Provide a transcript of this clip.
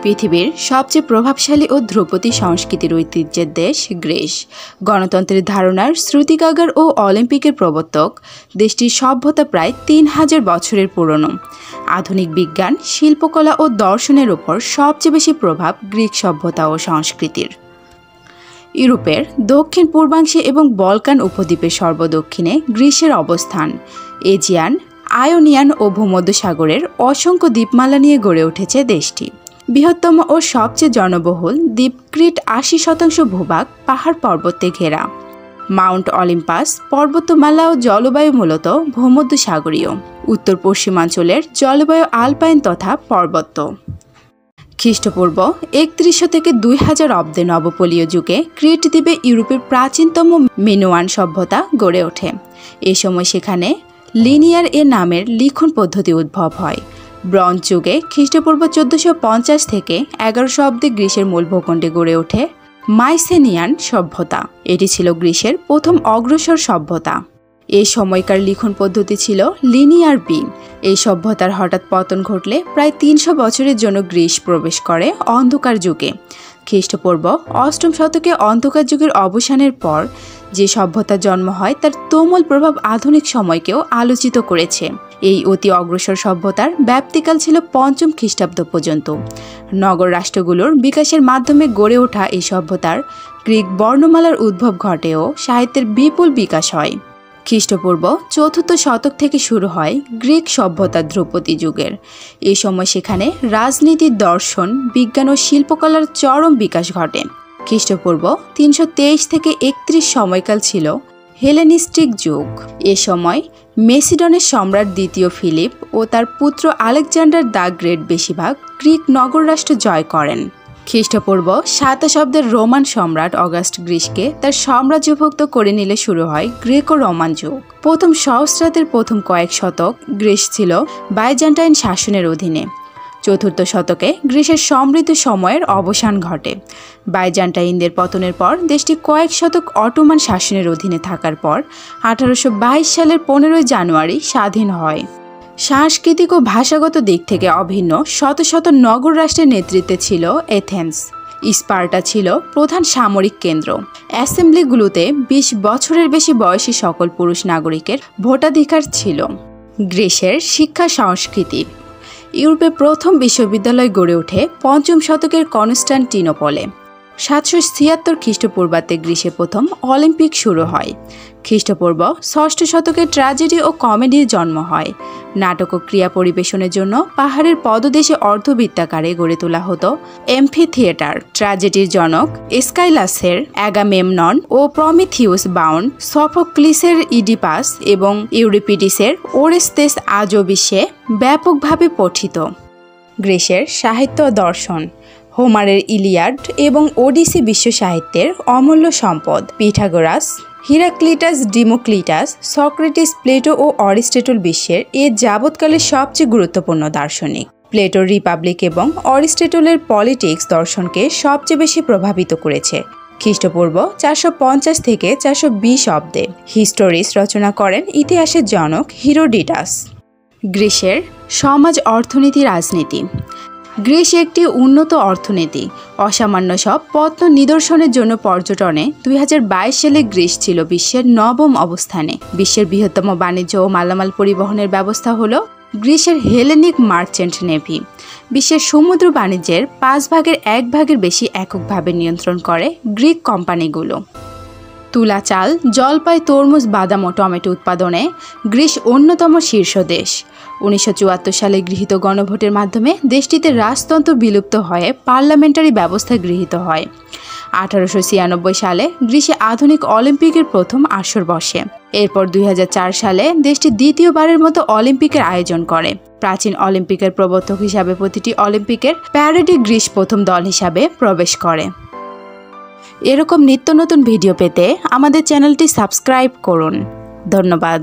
পৃথিবীর সবচেয়ে প্রভাবশালী ও ধ্রুপদী সংস্কৃতির ঐতিহ্যের দেশ গ্রিস। গণতন্ত্রের ধারণার শ্রুতিকাগার ও অলিম্পিকের প্রবর্তক। দেশটির সভ্যতা প্রায় ৩,০০০ বছরের পুরনো। আধুনিক বিজ্ঞান, শিল্পকলা ও দর্শনের উপর সবচেয়ে বেশি প্রভাব গ্রিক সভ্যতা ও সংস্কৃতির। ইউরোপের দক্ষিণ পূর্বাংশে এবং বলকান উপদ্বীপের সর্বদক্ষিণে গ্রিসের অবস্থান। এজিয়ান, আয়োনিয়ান ও ভূমধ্যসাগরের অসংখ্য দ্বীপমালা নিয়ে গড়ে উঠেছে দেশটি। বৃহত্তম ও সবচেয়ে জনবহুল দ্বীপ ক্রিট ৮০% ভূভাগ পাহাড় পর্বতে ঘেরা। মাউন্ট অলিম্পাস পর্বতমালা ও জলবায়ু মূলত ভূমধ্যসাগরীয়। উত্তর পশ্চিমাঞ্চলের জলবায়ু আলপাইন তথা পার্বত্য। খ্রিস্টপূর্ব ৩১০০ থেকে ২০০০ অব্দে নবপলীয় যুগে ক্রিট দ্বীপে ইউরোপের প্রাচীনতম মিনোয়ান সভ্যতা গড়ে ওঠে। এ সময় সেখানে লিনিয়ার নামের লিখন পদ্ধতি উদ্ভব হয়। ব্রঞ্জ যুগে খ্রিস্টপূর্ব ১৪৫০ থেকে ১১০০ অব্দে গ্রিসের মূল ভূখণ্ডে গড়ে ওঠে মাইসেনিয়ান সভ্যতা। এটি ছিল গ্রিসের প্রথম অগ্রসর সভ্যতা। এই সময়কার লিখন পদ্ধতি ছিল লিনিয়ার বি। এই সভ্যতার হঠাৎ পতন ঘটলে প্রায় ৩০০ বছরের জন্য গ্রিস প্রবেশ করে অন্ধকার যুগে। খ্রিস্টপূর্ব ৮ম শতকে অন্ধকার যুগের অবসানের পর যে সভ্যতার জন্ম হয় তার তুমুল প্রভাব আধুনিক সময়কেও আলোচিত করেছে। এই অতি অগ্রসর সভ্যতার ব্যাপ্তিকাল ছিল ৫ম খ্রিস্টাব্দ পর্যন্ত। নগর রাষ্ট্রগুলোর বিকাশের মাধ্যমে গড়ে ওঠা এই সভ্যতার গ্রিক বর্ণমালার উদ্ভব ঘটে ও সাহিত্যের বিপুল বিকাশ হয়। খ্রিস্টপূর্ব ৪র্থ শতক থেকে শুরু হয় গ্রিক সভ্যতার ধ্রুপদী যুগের। এই সময় সেখানে রাজনীতি, দর্শন, বিজ্ঞান ও শিল্পকলার চরম বিকাশ ঘটে। খ্রিস্টপূর্ব ৩২৩ থেকে ৩১ সময়কাল ছিল হেলেনিস্টিক যুগ। এ সময় মেসিডনের সম্রাট দ্বিতীয় ফিলিপ ও তার পুত্র আলেকজান্ডার দ্য গ্রেট বেশিরভাগ গ্রিক নগররাষ্ট্র জয় করেন। খ্রিস্টপূর্ব ২৭ অব্দের রোমান সম্রাট অগাস্ট গ্রিসকে তার সাম্রাজ্যভুক্ত করে নিলে শুরু হয় গ্রেকো রোমান যুগ। প্রথম সহস্রাব্দের প্রথম কয়েক শতক গ্রিস ছিল বাইজেন্টাইন শাসনের অধীনে। ৪র্থ শতকে গ্রিসের সমৃদ্ধ সময়ের অবসান ঘটে। বাইজেন্টাইনদের পতনের পর দেশটি কয়েক শতক অটোমান শাসনের অধীনে থাকার পর ১৮২২ সালের ১৫ই জানুয়ারি স্বাধীন হয়। সাংস্কৃতিক ও ভাষাগত দিক থেকে অভিন্ন শত শত নগর রাষ্ট্রের নেতৃত্বে ছিল এথেন্স। স্পার্টা ছিল প্রধান সামরিক কেন্দ্র। অ্যাসেম্বলিগুলোতে ২০ বছরের বেশি বয়সী সকল পুরুষ নাগরিকের ভোটাধিকার ছিল। গ্রিসের শিক্ষা সংস্কৃতি। ইউরোপে প্রথম বিশ্ববিদ্যালয় গড়ে ওঠে ৫ম শতকের কনস্টান্টিনোপলে। ৭৭৬ খ্রিস্টপূর্বাব্দে গ্রিসে প্রথম অলিম্পিক শুরু হয়। খ্রিস্টপূর্ব ৬ষ্ঠ শতকে ট্র্যাজেডি ও কমেডির জন্ম হয়। নাটক ও ক্রিয়া পরিবেশনের জন্য পাহাড়ের পদদেশে অর্ধবৃত্তাকারে গড়ে তোলা হতো এমফি থিয়েটার। ট্র্যাজেডির জনক এসকাইলাসের অ্যাগামেমনন ও প্রমিথিউস বাউন্ড, সফোক্লিসের ইডিপাস এবং ইউরিপিডিসের ওরেস্তেস আজও বিশ্বে ব্যাপকভাবে পঠিত। গ্রিসের সাহিত্য ও দর্শন। হোমারের ইলিয়াড এবং ওডিসি বিশ্ব সাহিত্যের অমূল্য সম্পদ। পিথাগোরাস, হিরাক্লিটাস, ডিমোক্লিটাস, সক্রেটিস, প্লেটো ও অরিস্টটল বিশ্বের যাবৎকালের সবচেয়ে গুরুত্বপূর্ণ দার্শনিক। প্লেটোর রিপাবলিক এবং অরিস্টটলের পলিটিক্স দর্শনকে সবচেয়ে বেশি প্রভাবিত করেছে। খ্রিস্টপূর্ব ৪৫০ থেকে ৪২০ অব্দে হিস্টোরিস রচনা করেন ইতিহাসের জনক হিরোডিটাস। গ্রিসের সমাজ, অর্থনীতি, রাজনীতি। গ্রিস একটি উন্নত অর্থনীতি। অসামান্য সব পত্ন নিদর্শনের জন্য পর্যটনে ২০২২ সালে গ্রিস ছিল বিশ্বের ৯ম অবস্থানে। বিশ্বের বৃহত্তম বাণিজ্য ও মালামাল পরিবহনের ব্যবস্থা হল গ্রিসের হেলেনিক মার্চেন্ট নেভি। বিশ্বের সমুদ্র বাণিজ্যের 1/5 বেশি এককভাবে নিয়ন্ত্রণ করে গ্রিক কোম্পানিগুলো। তুলা, চাল, জলপাই, তরমুজ, বাদাম ও টমেটো উৎপাদনে গ্রিস অন্যতম শীর্ষ দেশ। ১৯৭৪ সালে গৃহীত গণভোটের মাধ্যমে দেশটিতে রাজতন্ত্র বিলুপ্ত হয়ে পার্লামেন্টারি ব্যবস্থা গৃহীত হয়। ১৮৯৬ সালে গ্রিসে আধুনিক অলিম্পিকের প্রথম আসর বসে। এরপর ২০০৪ সালে দেশটি দ্বিতীয়বারের মতো অলিম্পিকের আয়োজন করে। প্রাচীন অলিম্পিকের প্রবর্তক হিসাবে প্রতিটি অলিম্পিকের প্যারেডে গ্রিস প্রথম দল হিসাবে প্রবেশ করে। এরকম নিত্য নতুন ভিডিও পেতে আমাদের চ্যানেলটি সাবস্ক্রাইব করুন। ধন্যবাদ।